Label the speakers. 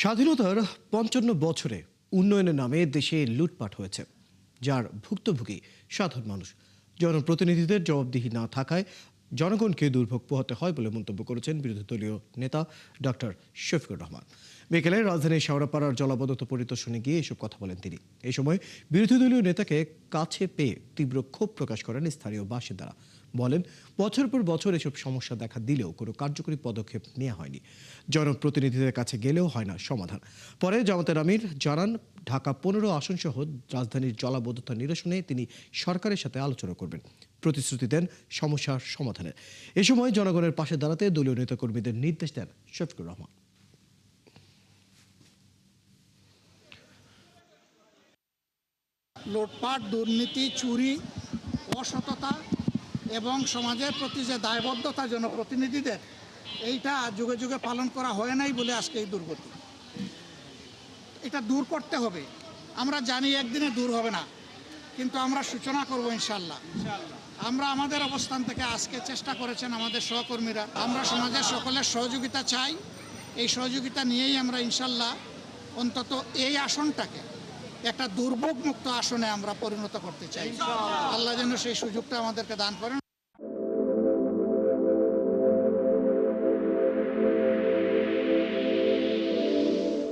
Speaker 1: স্বাধীনতার ৫৫ বছরে উন্নয়নের নামে দেশে লুটপাট হয়েছে, যার ভুক্তভোগী সাধারণ মানুষ। জনপ্রতিনিধিদের জবাবদিহি না থাকায় জনগণকে দুর্ভোগ পোহাতে হয় বলে মন্তব্য করেছেন বিরোধী দলীয় নেতা ডক্টর শফিকুর রহমান। বিকেলে রাজধানীর শেওড়াপাড়ার জলাবদ্ধতা পরিদর্শনে গিয়ে এসব কথা বলেন তিনি। এই সময় বিরোধী দলীয় নেতাকে কাছে পেয়ে তীব্র ক্ষোভ প্রকাশ করেন স্থানীয় বাসিন্দারা। বলেন, বছর পর বছর এসব সমস্যা দেখা দিলেও কোনো কার্যকরী পদক্ষেপ নেওয়া হয়নি। জনপ্রতিনিধিদের কাছে গেলেও হয় না সমাধান। পরে জামাতের আমির জানান, ঢাকা ১৫ আসন সহ রাজধানীর জলাবদ্ধতা নিরসনে তিনি সরকারের সাথে আলোচনা করবেন, প্রতিশ্রুতি দেন সমস্যার সমাধানের। এ সময় জনগণের পাশে দাঁড়াতে দলীয় নেতাকর্মীদের নির্দেশ দেন শফিকুর রহমান।
Speaker 2: লুটপাট, দুর্নীতি, চুরি, অসততা এবং সমাজের প্রতি যে দায়বদ্ধতা জনপ্রতিনিধিদের, এইটা যুগে যুগে পালন করা হয় নাই বলে আজকে এই দুর্গতি। এটা দূর করতে হবে। আমরা জানি একদিনে দূর হবে না, কিন্তু আমরা সূচনা করব ইনশাল্লাহ। আমরা আমাদের অবস্থান থেকে আজকে চেষ্টা করেছেন আমাদের সহকর্মীরা। আমরা সমাজের সকলের সহযোগিতা চাই। এই সহযোগিতা নিয়েই আমরা ইনশাল্লাহ অন্তত এই আসনটাকে একটা দুর্ভোগ মুক্ত আসনে আমরা পরিণত করতে চাই। আল্লাহ যেন সেই সুযোগটা আমাদেরকে দান করেন।